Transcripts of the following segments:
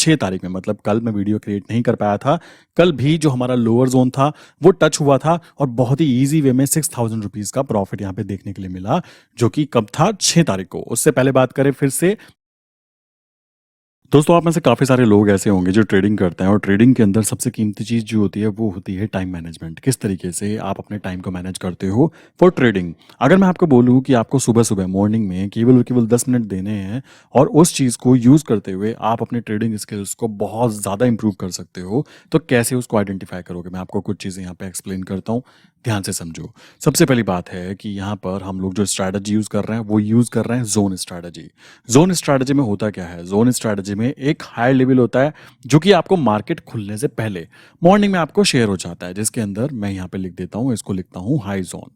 6 तारीख में, मतलब कल मैं वीडियो क्रिएट नहीं कर पाया था। कल भी जो हमारा लोअर जोन था वो टच हुआ था और बहुत ही ईज़ी वे में 6000 रुपीज़ का प्रॉफ़िट यहाँ पे देखने के लिए मिला, जो कि कब था? 6 तारीख को। उससे पहले बात करें फिर से, दोस्तों आप में से काफ़ी सारे लोग ऐसे होंगे जो ट्रेडिंग करते हैं और ट्रेडिंग के अंदर सबसे कीमती चीज़ जो होती है वो होती है टाइम मैनेजमेंट। किस तरीके से आप अपने टाइम को मैनेज करते हो फॉर ट्रेडिंग। अगर मैं आपको बोलूँ कि आपको सुबह सुबह मॉर्निंग में केवल और केवल 10 मिनट देने हैं और उस चीज़ को यूज़ करते हुए आप अपने ट्रेडिंग स्किल्स को बहुत ज़्यादा इंप्रूव कर सकते हो, तो कैसे उसको आइडेंटिफाई करोगे? मैं आपको कुछ चीज़ें यहाँ पे एक्सप्लेन करता हूँ, ध्यान से समझो। सबसे पहली बात है कि यहाँ पर हम लोग जो स्ट्रैटेजी यूज़ कर रहे हैं वो यूज़ कर रहे हैं जोन स्ट्रैटेजी। जोन स्ट्रैटेजी में होता क्या है? जोन स्ट्रैटेजी में एक हाई लेवल होता है जो कि आपको मार्केट खुलने से पहले मॉर्निंग में आपको शेयर हो जाता है, जिसके अंदर मैं यहाँ पे लिख देता हूँ, इसको लिखता हूँ हाई जोन।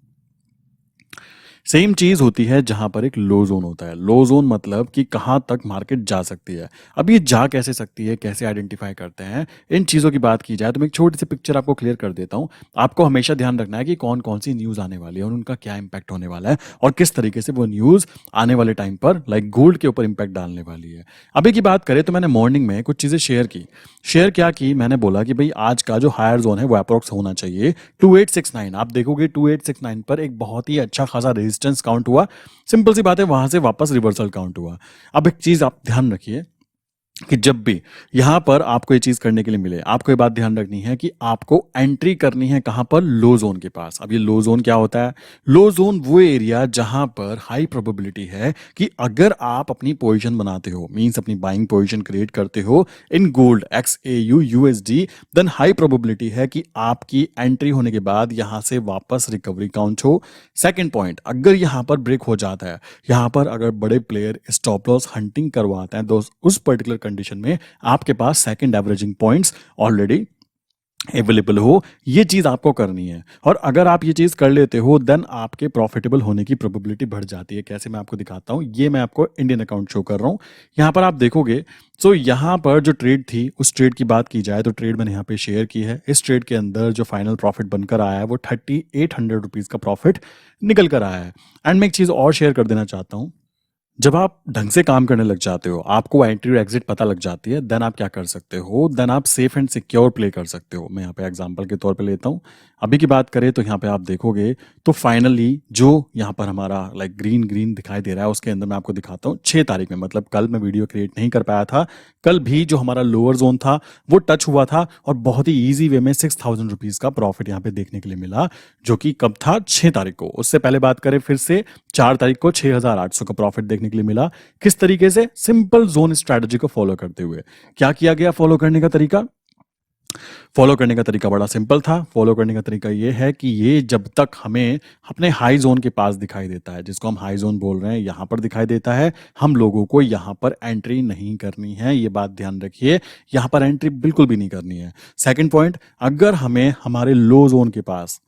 सेम चीज होती है जहां पर एक लो जोन होता है। लो जोन मतलब कि कहां तक मार्केट जा सकती है। अब ये जा कैसे सकती है, कैसे आइडेंटिफाई करते हैं, इन चीजों की बात की जाए तो मैं एक छोटी सी पिक्चर आपको क्लियर कर देता हूं। आपको हमेशा ध्यान रखना है कि कौन कौन सी न्यूज आने वाली है और उनका क्या इंपैक्ट होने वाला है और किस तरीके से वो न्यूज आने वाले टाइम पर लाइक गोल्ड के ऊपर इंपैक्ट डालने वाली है। अभी की बात करें तो मैंने मॉर्निंग में कुछ चीजें शेयर की। शेयर क्या की, मैंने बोला कि भाई आज का जो हायर जोन है वो अप्रोक्स होना चाहिए 2869। आप देखोगे 2869 पर एक बहुत ही अच्छा खासा रेजिस्टेंस काउंट हुआ। सिंपल सी बात है, वहां से वापस रिवर्सल काउंट हुआ। अब एक चीज आप ध्यान रखिए कि जब भी यहां पर आपको ये चीज करने के लिए मिले, आपको ये बात ध्यान रखनी है कि आपको एंट्री करनी है कहां पर? लो जोन के पास। अब ये लो जोन क्या होता है? लो जोन वो एरिया जहां पर हाई प्रोबेबिलिटी है कि अगर आप अपनी पोजीशन बनाते हो, मींस अपनी बाइंग पोजीशन क्रिएट करते हो in gold XAU USD, then high probability है कि आपकी एंट्री होने के बाद यहां से वापस रिकवरी काउंट हो। सेकेंड पॉइंट, अगर यहां पर ब्रेक हो जाता है, यहां पर अगर बड़े प्लेयर स्टॉप लॉस हंटिंग करवाते हैं, दोस्त उस पर्टिकुलर कंडीशन में आपके पास second averaging points already available हो। ये चीज आपको करनी है और अगर आप ये चीज कर लेते हो देन आपके प्रॉफिटेबल होने की प्रोबेबिलिटी बढ़ जाती है। कैसे, मैं आपको दिखाता हूं। ये मैं आपको इंडियन अकाउंट शो कर रहा हूं। यहां पर आप देखोगे तो यहां पर जो ट्रेड थी उस ट्रेड की बात की जाए तो ट्रेड मैंने यहां पे शेयर की है। इस ट्रेड के अंदर जो फाइनल प्रॉफिट बनकर आया है वो 3800 रुपीज का प्रॉफिट निकल कर आया है। एंड मैं एक चीज और शेयर कर देना चाहता हूं। जब आप ढंग से काम करने लग जाते हो, आपको एंट्री और एग्जिट पता लग जाती है, देन आप क्या कर सकते हो? देन आप सेफ एंड सिक्योर प्ले कर सकते हो। मैं यहाँ पे एग्जांपल के तौर पे लेता हूँ। अभी की बात करें तो यहाँ पे आप देखोगे तो फाइनली जो यहाँ पर हमारा लाइक ग्रीन ग्रीन दिखाई दे रहा है उसके अंदर मैं आपको दिखाता हूँ 6 तारीख में, मतलब कल मैं वीडियो क्रिएट नहीं कर पाया था। कल भी जो हमारा लोअर जोन था वो टच हुआ था और बहुत ही ईजी वे में 6000 रुपीज का प्रॉफिट यहाँ पे देखने के लिए मिला, जो कि कब था? 6 तारीख को। उससे पहले बात करें फिर से, 4 तारीख को 6800 का प्रॉफिट देखने के लिए मिला। किस तरीके से? सिंपल जोन स्ट्रैटेजी को फॉलो करते हुए। क्या किया गया फॉलो करने का तरीका? फॉलो करने का तरीका बड़ा सिंपल था। फॉलो करने का तरीका ये है कि ये जब तक हमें अपने हाई जोन के पास दिखाई देता है, जिसको हम हाई जोन बोल रहे हैं, यहां पर दिखाई देता है, हम लोगों को यहां पर एंट्री नहीं करनी है। ये बात ध्यान रखिए, यहां पर एंट्री बिल्कुल भी नहीं करनी है। सेकंड पॉइंट, अगर हमें हमारे लो जोन के पास,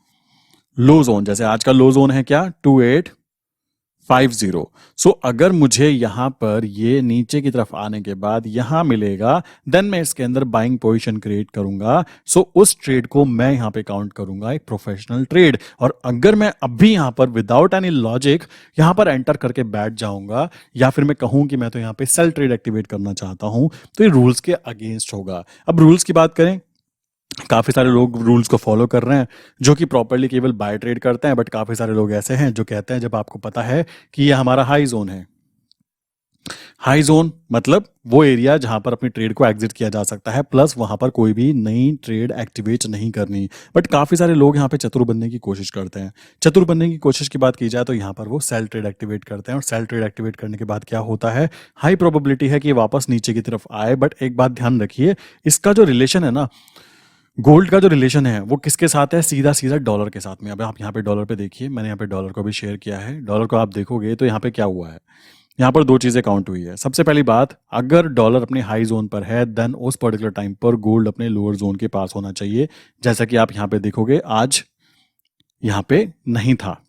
लो जोन जैसे आज का लो जोन है क्या? 2850। सो अगर मुझे यहां पर ये नीचे की तरफ आने के बाद यहां मिलेगा, देन मैं इसके अंदर बाइंग पोजीशन क्रिएट करूंगा। सो उस ट्रेड को मैं यहां पे काउंट करूंगा एक प्रोफेशनल ट्रेड। और अगर मैं अभी यहां पर विदाउट एनी लॉजिक यहां पर एंटर करके बैठ जाऊंगा या फिर मैं कहूं कि मैं तो यहां पे सेल ट्रेड एक्टिवेट करना चाहता हूं, तो ये रूल्स के अगेंस्ट होगा। अब रूल्स की बात करें, काफी सारे लोग रूल्स को फॉलो कर रहे हैं जो कि प्रॉपरली केवल बाय ट्रेड करते हैं, बट काफी सारे लोग ऐसे हैं जो कहते हैं जब आपको पता है कि ये हमारा हाई जोन है, हाई जोन मतलब वो एरिया जहां पर अपनी ट्रेड को एग्जिट किया जा सकता है, प्लस वहां पर कोई भी नई ट्रेड एक्टिवेट नहीं करनी। बट काफी सारे लोग यहाँ पे चतुर बनने की कोशिश करते हैं। चतुर बनने की कोशिश की बात की जाए तो यहाँ पर वो सेल ट्रेड एक्टिवेट करते हैं और सेल ट्रेड एक्टिवेट करने के बाद क्या होता है? हाई प्रोबेबिलिटी है कि ये वापस नीचे की तरफ आए। बट एक बात ध्यान रखिए, इसका जो रिलेशन है ना, गोल्ड का जो रिलेशन है वो किसके साथ है? सीधा सीधा डॉलर के साथ में। अब आप यहाँ पे डॉलर पे देखिए, मैंने यहाँ पे डॉलर को भी शेयर किया है। डॉलर को आप देखोगे तो यहाँ पे क्या हुआ है? यहाँ पर दो चीजें काउंट हुई है। सबसे पहली बात, अगर डॉलर अपने हाई जोन पर है देन उस पर्टिकुलर टाइम पर गोल्ड अपने लोअर जोन के पास होना चाहिए, जैसा कि आप यहाँ पे देखोगे आज यहाँ पे नहीं था।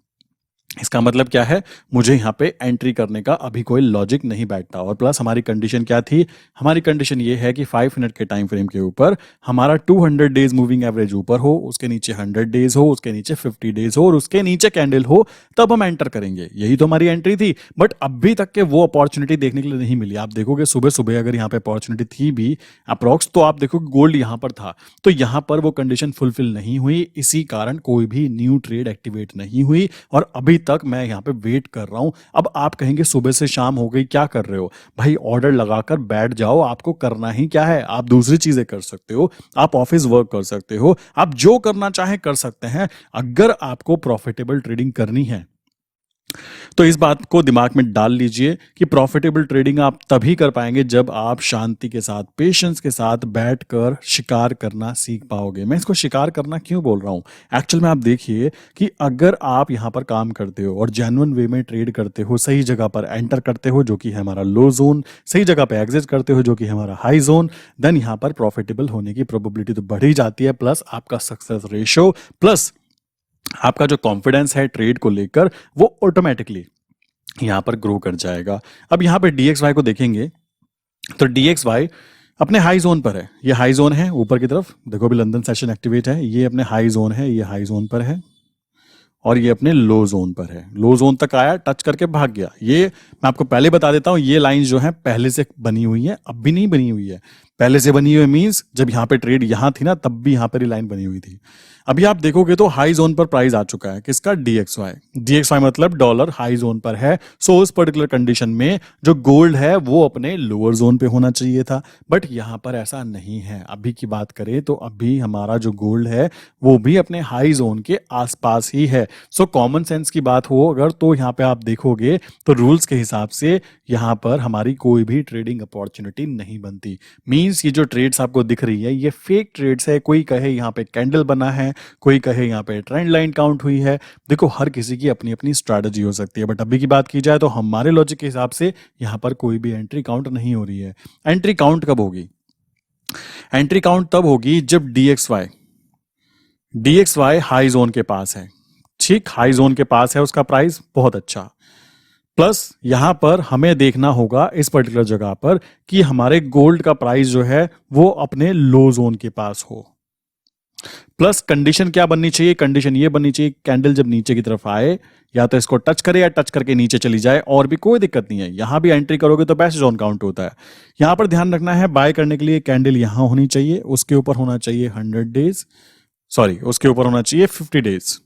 इसका मतलब क्या है, मुझे यहाँ पे एंट्री करने का अभी कोई लॉजिक नहीं बैठता। और प्लस हमारी कंडीशन क्या थी, हमारी कंडीशन ये है कि 5 मिनट के टाइम फ्रेम के ऊपर हमारा 200 डेज मूविंग एवरेज ऊपर हो, उसके नीचे 100 डेज हो, उसके नीचे 50 डेज हो और उसके नीचे कैंडल हो, तब हम एंटर करेंगे। यही तो हमारी एंट्री थी। बट अभी तक के वो अपॉर्चुनिटी देखने के लिए नहीं मिली। आप देखोगे सुबह सुबह अगर यहाँ पे अपॉर्चुनिटी थी भी अप्रॉक्स, तो आप देखोगे गोल्ड यहाँ पर था, तो यहाँ पर वो कंडीशन फुलफिल नहीं हुई, इसी कारण कोई भी न्यू ट्रेड एक्टिवेट नहीं हुई और अभी तक मैं यहाँ पे वेट कर रहा हूं। अब आप कहेंगे सुबह से शाम हो गई, क्या कर रहे हो भाई? ऑर्डर लगाकर बैठ जाओ। आपको करना ही क्या है, आप दूसरी चीजें कर सकते हो, आप ऑफिस वर्क कर सकते हो, आप जो करना चाहे कर सकते हैं। अगर आपको प्रॉफिटेबल ट्रेडिंग करनी है तो इस बात को दिमाग में डाल लीजिए कि प्रॉफिटेबल ट्रेडिंग आप तभी कर पाएंगे जब आप शांति के साथ, पेशेंस के साथ बैठकर शिकार करना सीख पाओगे। मैं इसको शिकार करना क्यों बोल रहा हूं, एक्चुअल में आप देखिए कि अगर आप यहां पर काम करते हो और जेन्युइन वे में ट्रेड करते हो, सही जगह पर एंटर करते हो जो कि है हमारा लो जोन, सही जगह पर एग्जिट करते हो जो कि है हमारा हाई जोन, देन यहां पर प्रॉफिटेबल होने की प्रोबेबिलिटी तो बढ़ ही जाती है। प्लस आपका सक्सेस रेशो, प्लस आपका जो कॉन्फिडेंस है ट्रेड को लेकर, वो ऑटोमेटिकली यहां पर ग्रो कर जाएगा। अब यहां पे DXY को देखेंगे तो DXY अपने हाई जोन पर है। ये हाई जोन है ऊपर की तरफ, देखो अभी लंदन सेशन एक्टिवेट है, ये अपने हाई जोन है, ये हाई जोन पर है और ये अपने लो जोन पर है। लो जोन तक आया, टच करके भाग गया। ये मैं आपको पहले बता देता हूं, ये लाइन जो है पहले से बनी हुई है, अब भी नहीं बनी हुई है। पहले से बनी हुई मींस जब यहां पे ट्रेड यहां थी ना, तब भी यहां पर ही लाइन बनी हुई थी। अभी आप देखोगे तो हाई जोन पर प्राइस आ चुका है, किसका? DXY। DXY मतलब डॉलर हाई जोन पर है। सो उस पर्टिकुलर कंडीशन में जो गोल्ड है वो अपने लोअर जोन पे होना चाहिए था, बट यहां पर ऐसा नहीं है। अभी की बात करें तो अभी हमारा जो गोल्ड है वो भी अपने हाई जोन के आसपास ही है। सो कॉमन सेंस की बात हो अगर, तो यहाँ पे आप देखोगे तो रूल्स के हिसाब से यहाँ पर हमारी कोई भी ट्रेडिंग अपॉर्चुनिटी नहीं बनती। मींस ये जो ट्रेड्स आपको दिख रही है ये फेक ट्रेड्स है। कोई कहे यहाँ पे कैंडल बना है, कोई कहे यहाँ पे ट्रेंड लाइन काउंट हुई है। देखो हर किसी की अपनी अपनी स्ट्रैटेजी हो सकती है, बट अभी की बात की जाए तो हमारे लॉजिक के हिसाब से यहाँ पर कोई भी एंट्री काउंट नहीं हो रही है। एंट्री काउंट कब होगी? एंट्री काउंट तब होगी जब DXY हाई जोन के पास है। ठीक, हाई जोन के पास है उसका प्राइस, बहुत अच्छा। प्लस यहां पर हमें देखना होगा इस पर्टिकुलर जगह पर कि हमारे गोल्ड का प्राइस जो है वो अपने लो जोन के पास हो। प्लस कंडीशन क्या बननी चाहिए? कंडीशन ये बननी चाहिए कैंडल जब नीचे की तरफ आए या तो इसको टच करे या टच करके नीचे चली जाए, और भी कोई दिक्कत नहीं है। यहां भी एंट्री करोगे तो बेस्ट जोन काउंट होता है। यहां पर ध्यान रखना है बाय करने के लिए कैंडल यहां होनी चाहिए, उसके ऊपर होना चाहिए 100 डेज, सॉरी उसके ऊपर होना चाहिए 50 डेज,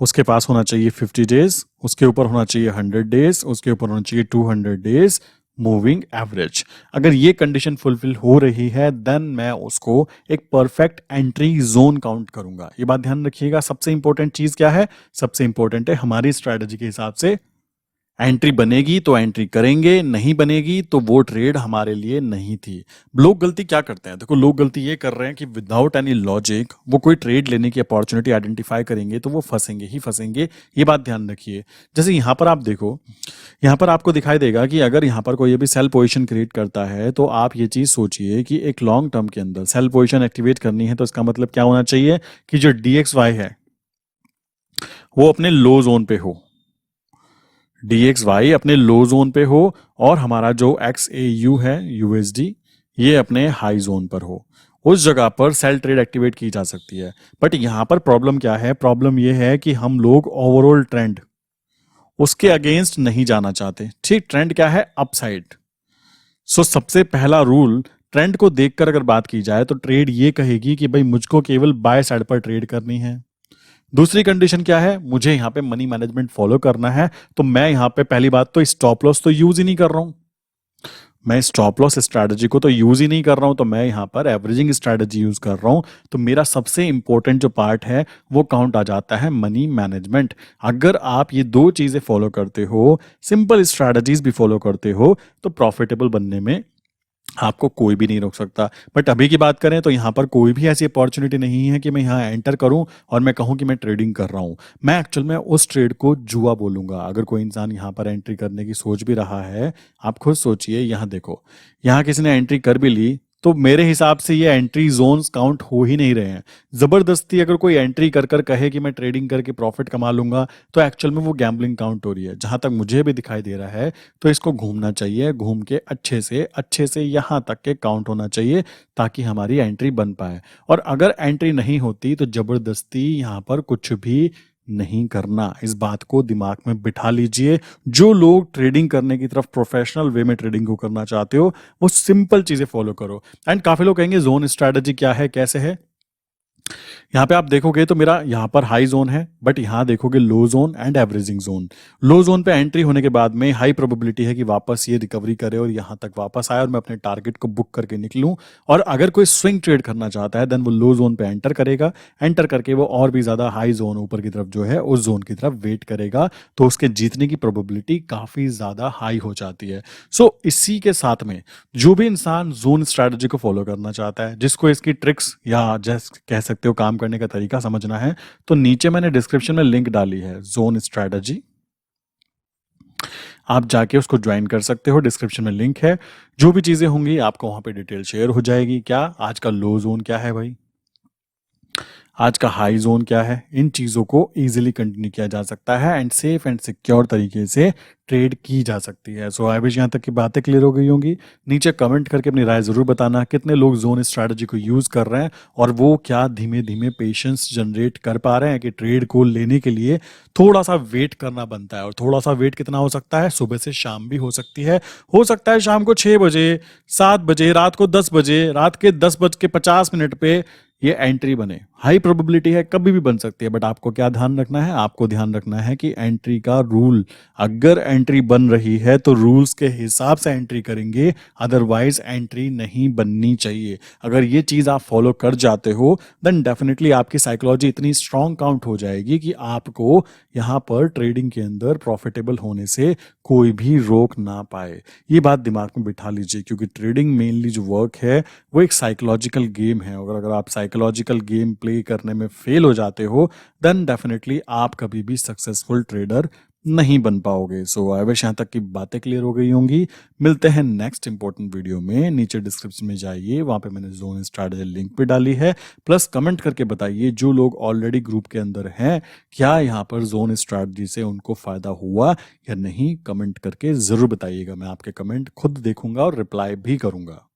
उसके पास होना चाहिए 50 डेज, उसके ऊपर होना चाहिए 100 डेज, उसके ऊपर होना चाहिए 200 डेज मूविंग एवरेज। अगर ये कंडीशन फुलफिल हो रही है देन मैं उसको एक परफेक्ट एंट्री जोन काउंट करूंगा। ये बात ध्यान रखिएगा। सबसे इंपॉर्टेंट चीज क्या है? सबसे इंपॉर्टेंट है हमारी स्ट्रैटेजी के हिसाब से एंट्री बनेगी तो एंट्री करेंगे, नहीं बनेगी तो वो ट्रेड हमारे लिए नहीं थी। लोग गलती क्या करते हैं? देखो लोग गलती ये कर रहे हैं कि विदाउट एनी लॉजिक वो कोई ट्रेड लेने की अपॉर्चुनिटी आइडेंटिफाई करेंगे तो वो फंसेंगे ही फंसेंगे। ये बात ध्यान रखिए। जैसे यहां पर आप देखो, यहां पर आपको दिखाई देगा कि अगर यहां पर कोई भी सेल पोजीशन क्रिएट करता है तो आप ये चीज सोचिए कि एक लॉन्ग टर्म के अंदर सेल पोजीशन एक्टिवेट करनी है तो इसका मतलब क्या होना चाहिए कि जो DXY है वो अपने लो जोन पे हो, DXY अपने लो जोन पे हो और हमारा जो XAU है USD ये अपने हाई जोन पर हो। उस जगह पर सेल ट्रेड एक्टिवेट की जा सकती है। बट यहां पर प्रॉब्लम क्या है? प्रॉब्लम ये है कि हम लोग ओवरऑल ट्रेंड उसके अगेंस्ट नहीं जाना चाहते। ठीक, ट्रेंड क्या है? अपसाइड। सो सबसे पहला रूल, ट्रेंड को देखकर अगर बात की जाए तो ट्रेड ये कहेगी कि भाई मुझको केवल बाय साइड पर ट्रेड करनी है। दूसरी कंडीशन क्या है? मुझे यहां पे मनी मैनेजमेंट फॉलो करना है, तो मैं यहां पे पहली बात तो स्टॉप लॉस तो यूज ही नहीं कर रहा हूं। मैं स्टॉप लॉस स्ट्रैटेजी को तो यूज ही नहीं कर रहा हूं, तो मैं यहां पर एवरेजिंग स्ट्रैटेजी यूज कर रहा हूं। तो मेरा सबसे इंपॉर्टेंट जो पार्ट है वो काउंट आ जाता है मनी मैनेजमेंट। अगर आप ये दो चीजें फॉलो करते हो, सिंपल स्ट्रैटेजीज भी फॉलो करते हो, तो प्रॉफिटेबल बनने में आपको कोई भी नहीं रोक सकता। बट अभी की बात करें तो यहाँ पर कोई भी ऐसी अपॉर्चुनिटी नहीं है कि मैं यहाँ एंटर करूं और मैं कहूं कि मैं ट्रेडिंग कर रहा हूं। मैं एक्चुअल में उस ट्रेड को जुआ बोलूंगा। अगर कोई इंसान यहाँ पर एंट्री करने की सोच भी रहा है, आप खुद सोचिए, यहाँ देखो, यहाँ किसी ने एंट्री कर भी ली तो मेरे हिसाब से ये एंट्री जोन्स काउंट हो ही नहीं रहे हैं। जबरदस्ती अगर कोई एंट्री कर कर कहे कि मैं ट्रेडिंग करके प्रॉफिट कमा लूंगा, तो एक्चुअल में वो गैम्बलिंग काउंट हो रही है। जहां तक मुझे भी दिखाई दे रहा है, तो इसको घूमना चाहिए, घूम के अच्छे से यहाँ तक के काउंट होना चाहिए, ताकि हमारी एंट्री बन पाए। और अगर एंट्री नहीं होती तो जबरदस्ती यहाँ पर कुछ भी नहीं करना। इस बात को दिमाग में बिठा लीजिए। जो लोग ट्रेडिंग करने की तरफ प्रोफेशनल वे में ट्रेडिंग को करना चाहते हो, वो सिंपल चीजें फॉलो करो। एंड काफी लोग कहेंगे जोन स्ट्रेटजी क्या है, कैसे है। यहाँ पे आप देखोगे तो मेरा यहाँ पर हाई जोन है, बट यहाँ देखोगे low zone and averaging zone. Low zone पे एंट्री होने के बाद में हाई प्रोबेबिलिटी है कि वापस ये रिकवरी करे और यहाँ तक वापस आए और मैं अपने टारगेट को बुक करके निकलूं। और अगर कोई स्विंग ट्रेड करना चाहता है, देन वो लो जोन पे एंटर करेगा। एंटर करके वो और भी ज्यादा हाई जोन ऊपर की तरफ जो है उस जोन की तरफ वेट करेगा, तो उसके जीतने की प्रोबेबिलिटी काफी ज्यादा हाई हो जाती है। सो इसी के साथ में जो भी इंसान जोन स्ट्रैटेजी को फॉलो करना चाहता है, जिसको इसकी ट्रिक्स या जैसे कह सकते हो काम करने का तरीका समझना है, तो नीचे मैंने डिस्क्रिप्शन में लिंक डाली है जोन स्ट्रैटेजी। आप जाके उसको ज्वाइन कर सकते हो, डिस्क्रिप्शन में लिंक है। जो भी चीजें होंगी आपको वहां पे डिटेल शेयर हो जाएगी। क्या आज का लो जोन क्या है भाई, आज का हाई जोन क्या है, इन चीज़ों को इजीली कंटिन्यू किया जा सकता है एंड सेफ एंड सिक्योर तरीके से ट्रेड की जा सकती है। सो आई विश यहाँ तक की बातें क्लियर हो गई होंगी। नीचे कमेंट करके अपनी राय ज़रूर बताना, कितने लोग जोन स्ट्रैटेजी को यूज़ कर रहे हैं और वो क्या धीमे धीमे पेशेंस जनरेट कर पा रहे हैं कि ट्रेड को लेने के लिए थोड़ा सा वेट करना बनता है। और थोड़ा सा वेट कितना हो सकता है, सुबह से शाम भी हो सकती है। हो सकता है शाम को 6 बजे, 7 बजे, रात को 10 बजे, रात के 10:50 पे ये एंट्री बने। हाई प्रोबेबिलिटी है, कभी भी बन सकती है, बट आपको क्या ध्यान रखना है, आपको ध्यान रखना है कि एंट्री का रूल, अगर एंट्री बन रही है तो रूल्स के हिसाब से एंट्री करेंगे, अदरवाइज एंट्री नहीं बननी चाहिए। अगर ये चीज आप फॉलो कर जाते हो, देन डेफिनेटली आपकी साइकोलॉजी इतनी स्ट्रांग काउंट हो जाएगी कि आपको यहाँ पर ट्रेडिंग के अंदर प्रॉफिटेबल होने से कोई भी रोक ना पाए। ये बात दिमाग में बिठा लीजिए, क्योंकि ट्रेडिंग मेनली जो वर्क है वो एक साइकोलॉजिकल गेम है। और अगर आप साइकोलॉजिकल गेम प्ले करने में फेल हो जाते हो, देन डेफिनेटली आप कभी भी सक्सेसफुल ट्रेडर नहीं बन पाओगे। सो आई विश यहाँ तक की बातें क्लियर हो गई होंगी। मिलते हैं नेक्स्ट इंपॉर्टेंट वीडियो में। नीचे डिस्क्रिप्शन में जाइए, वहां पे मैंने जोन स्ट्रैटेजी लिंक भी डाली है। प्लस कमेंट करके बताइए जो लोग ऑलरेडी ग्रुप के अंदर हैं, क्या यहाँ पर जोन स्ट्रैटेजी से उनको फायदा हुआ या नहीं। कमेंट करके जरूर बताइएगा, मैं आपके कमेंट खुद देखूंगा और रिप्लाई भी करूंगा।